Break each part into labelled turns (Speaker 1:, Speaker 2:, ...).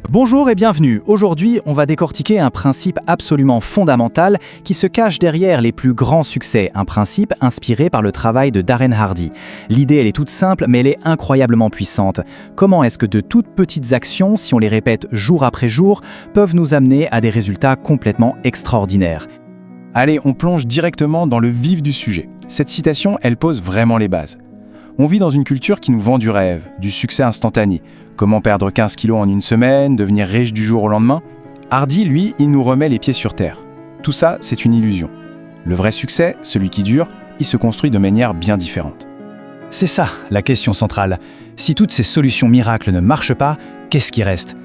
Speaker 1: Bonjour et bienvenue. Aujourd'hui, on va décortiquer un principe absolument fondamental qui se cache derrière les plus grands succès, un principe inspiré par le travail de Darren Hardy. L'idée, elle est toute simple, mais elle est incroyablement puissante. Comment est-ce que de toutes petites actions, si on les répète jour après jour, peuvent nous amener à des résultats complètement extraordinaires ?
Speaker 2: Allez, on plonge directement dans le vif du sujet. Cette citation, elle pose vraiment les bases. On vit dans une culture qui nous vend du rêve, du succès instantané. Comment perdre 15 kilos en une semaine, devenir riche du jour au lendemain. Hardy, lui, il nous remet les pieds sur terre. Tout ça, c'est une illusion. Le vrai succès, celui qui dure, il se construit de manière bien différente.
Speaker 1: C'est ça, la question centrale. Si toutes ces solutions miracles ne marchent pas, qu'est-ce qui reste ?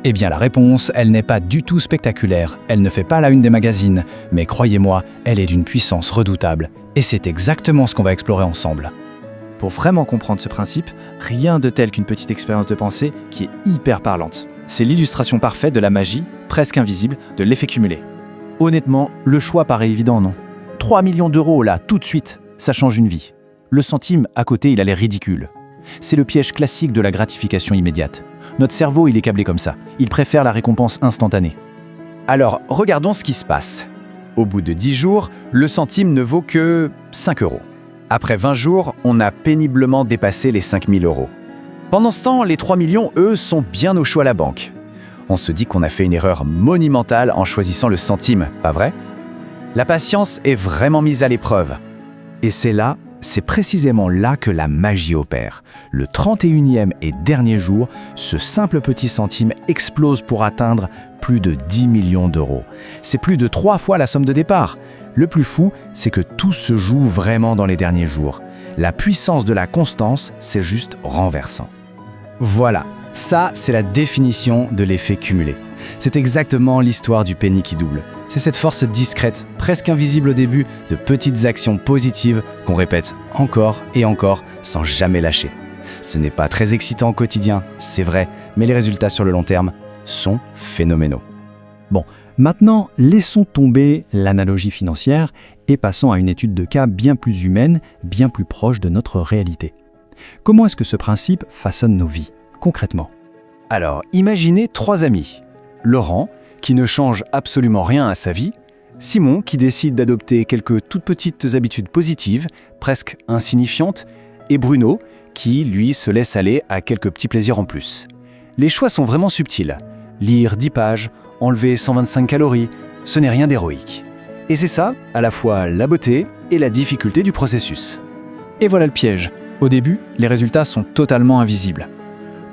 Speaker 1: Eh bien la réponse, elle n'est pas du tout spectaculaire, elle ne fait pas la une des magazines, mais croyez-moi, elle est d'une puissance redoutable. Et c'est exactement ce qu'on va explorer ensemble. Pour vraiment comprendre ce principe, rien de tel qu'une petite expérience de pensée qui est hyper parlante. C'est l'illustration parfaite de la magie, presque invisible, de l'effet cumulé. Honnêtement, le choix paraît évident, non ? 3 millions d'euros là, tout de suite, ça change une vie. Le centime, à côté, il a l'air ridicule. C'est le piège classique de la gratification immédiate. Notre cerveau, il est câblé comme ça. Il préfère la récompense instantanée.
Speaker 3: Alors, regardons ce qui se passe. Au bout de 10 jours, le centime ne vaut que 5 euros. Après 20 jours, on a péniblement dépassé les 5 000 euros. Pendant ce temps, les 3 millions, eux, sont bien au chaud à la banque. On se dit qu'on a fait une erreur monumentale en choisissant le centime, pas vrai ? La patience est vraiment mise à l'épreuve.
Speaker 4: Et c'est précisément là que la magie opère. Le 31e et dernier jour, ce simple petit centime explose pour atteindre plus de 10 millions d'euros. C'est plus de 3 fois la somme de départ. Le plus fou, c'est que tout se joue vraiment dans les derniers jours. La puissance de la constance, c'est juste renversant.
Speaker 1: Voilà, ça c'est la définition de l'effet cumulé. C'est exactement l'histoire du penny qui double. C'est cette force discrète, presque invisible au début, de petites actions positives qu'on répète encore et encore sans jamais lâcher. Ce n'est pas très excitant au quotidien, c'est vrai, mais les résultats sur le long terme sont phénoménaux. Bon, maintenant, laissons tomber l'analogie financière et passons à une étude de cas bien plus humaine, bien plus proche de notre réalité. Comment est-ce que ce principe façonne nos vies, concrètement ?
Speaker 3: Alors, imaginez 3 amis. Laurent, qui ne change absolument rien à sa vie. Simon, qui décide d'adopter quelques toutes petites habitudes positives, presque insignifiantes. Et Bruno, qui, lui, se laisse aller à quelques petits plaisirs en plus. Les choix sont vraiment subtils. Lire 10 pages, enlever 125 calories, ce n'est rien d'héroïque. Et c'est ça, à la fois la beauté et la difficulté du processus.
Speaker 1: Et voilà le piège. Au début, les résultats sont totalement invisibles.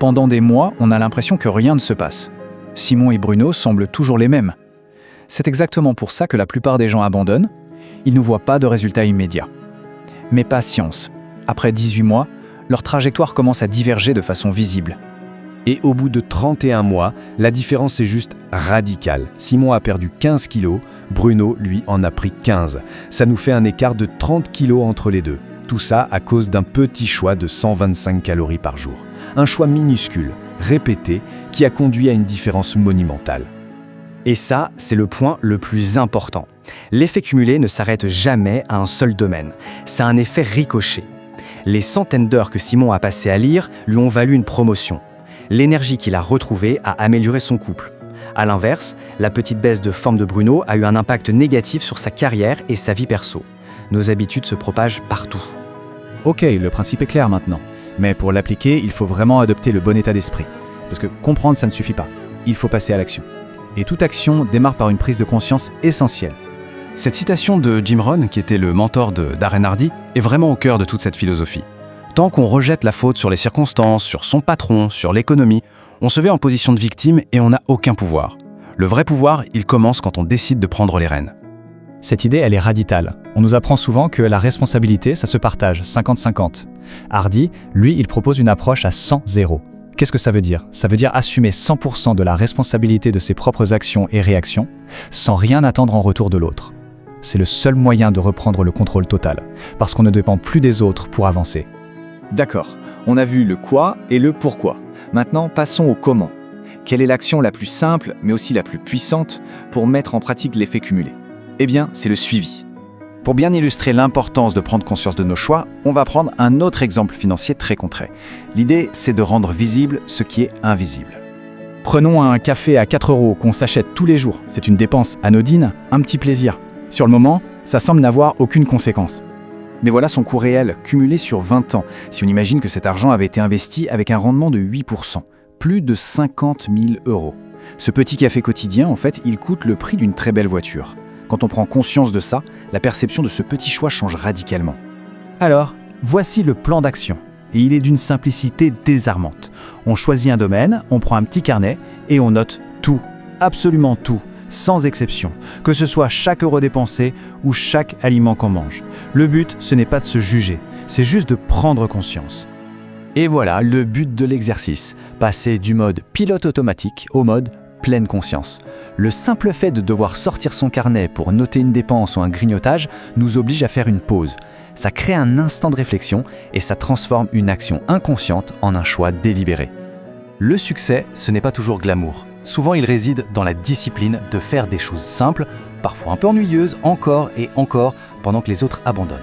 Speaker 1: Pendant des mois, on a l'impression que rien ne se passe. Simon et Bruno semblent toujours les mêmes. C'est exactement pour ça que la plupart des gens abandonnent. Ils ne voient pas de résultats immédiats. Mais patience. Après 18 mois, leur trajectoire commence à diverger de façon visible.
Speaker 4: Et au bout de 31 mois, la différence est juste radicale. Simon a perdu 15 kilos, Bruno, lui, en a pris 15. Ça nous fait un écart de 30 kilos entre les deux. Tout ça à cause d'un petit choix de 125 calories par jour. Un choix minuscule, répété, qui a conduit à une différence monumentale.
Speaker 3: Et ça, c'est le point le plus important. L'effet cumulé ne s'arrête jamais à un seul domaine. C'est un effet ricochet. Les centaines d'heures que Simon a passées à lire lui ont valu une promotion. L'énergie qu'il a retrouvée a amélioré son couple. À l'inverse, la petite baisse de forme de Bruno a eu un impact négatif sur sa carrière et sa vie perso. Nos habitudes se propagent partout.
Speaker 1: Ok, le principe est clair maintenant. Mais pour l'appliquer, il faut vraiment adopter le bon état d'esprit. Parce que comprendre, ça ne suffit pas. Il faut passer à l'action. Et toute action démarre par une prise de conscience essentielle.
Speaker 2: Cette citation de Jim Rohn, qui était le mentor de Darren Hardy, est vraiment au cœur de toute cette philosophie. Tant qu'on rejette la faute sur les circonstances, sur son patron, sur l'économie, on se met en position de victime et on n'a aucun pouvoir. Le vrai pouvoir, il commence quand on décide de prendre les rênes.
Speaker 1: Cette idée, elle est radicale. On nous apprend souvent que la responsabilité, ça se partage, 50-50. Hardy, lui, il propose une approche à 100-0. Qu'est-ce que ça veut dire ? Ça veut dire assumer 100% de la responsabilité de ses propres actions et réactions, sans rien attendre en retour de l'autre. C'est le seul moyen de reprendre le contrôle total, parce qu'on ne dépend plus des autres pour avancer.
Speaker 3: D'accord, on a vu le quoi et le pourquoi. Maintenant, passons au comment. Quelle est l'action la plus simple, mais aussi la plus puissante, pour mettre en pratique l'effet cumulé ? Eh bien, c'est le suivi. Pour bien illustrer l'importance de prendre conscience de nos choix, on va prendre un autre exemple financier très concret. L'idée, c'est de rendre visible ce qui est invisible.
Speaker 1: Prenons un café à 4 € qu'on s'achète tous les jours. C'est une dépense anodine, un petit plaisir. Sur le moment, ça semble n'avoir aucune conséquence.
Speaker 3: Mais voilà son coût réel, cumulé sur 20 ans, si on imagine que cet argent avait été investi avec un rendement de 8%, plus de 50 000 €. Ce petit café quotidien, en fait, il coûte le prix d'une très belle voiture. Quand on prend conscience de ça, la perception de ce petit choix change radicalement. Alors, voici le plan d'action. Et il est d'une simplicité désarmante. On choisit un domaine, on prend un petit carnet et on note tout, absolument tout, sans exception, que ce soit chaque euro dépensé ou chaque aliment qu'on mange. Le but, ce n'est pas de se juger, c'est juste de prendre conscience. Et voilà le but de l'exercice, passer du mode pilote automatique au mode pleine conscience. Le simple fait de devoir sortir son carnet pour noter une dépense ou un grignotage nous oblige à faire une pause. Ça crée un instant de réflexion et ça transforme une action inconsciente en un choix délibéré. Le succès, ce n'est pas toujours glamour. Souvent, il réside dans la discipline de faire des choses simples, parfois un peu ennuyeuses, encore et encore, pendant que les autres abandonnent.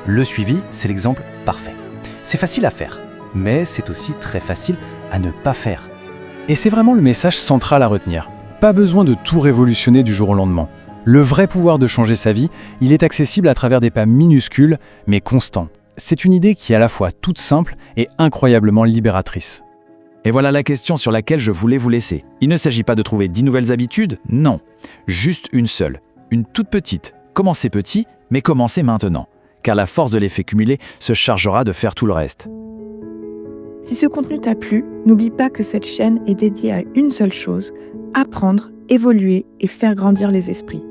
Speaker 3: Le suivi, c'est l'exemple parfait. C'est facile à faire, mais c'est aussi très facile à ne pas faire.
Speaker 2: Et c'est vraiment le message central à retenir. Pas besoin de tout révolutionner du jour au lendemain. Le vrai pouvoir de changer sa vie, il est accessible à travers des pas minuscules, mais constants. C'est une idée qui est à la fois toute simple et incroyablement libératrice.
Speaker 4: Et voilà la question sur laquelle je voulais vous laisser. Il ne s'agit pas de trouver 10 nouvelles habitudes, non. Juste une seule, une toute petite. Commencez petit, mais commencez maintenant. Car la force de l'effet cumulé se chargera de faire tout le reste.
Speaker 5: Si ce contenu t'a plu, n'oublie pas que cette chaîne est dédiée à une seule chose, apprendre, évoluer et faire grandir les esprits.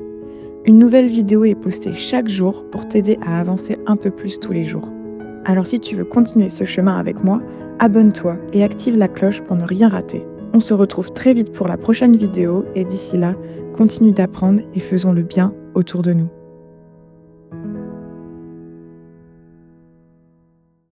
Speaker 5: Une nouvelle vidéo est postée chaque jour pour t'aider à avancer un peu plus tous les jours. Alors si tu veux continuer ce chemin avec moi, abonne-toi et active la cloche pour ne rien rater. On se retrouve très vite pour la prochaine vidéo et d'ici là, continue d'apprendre et faisons le bien autour de nous.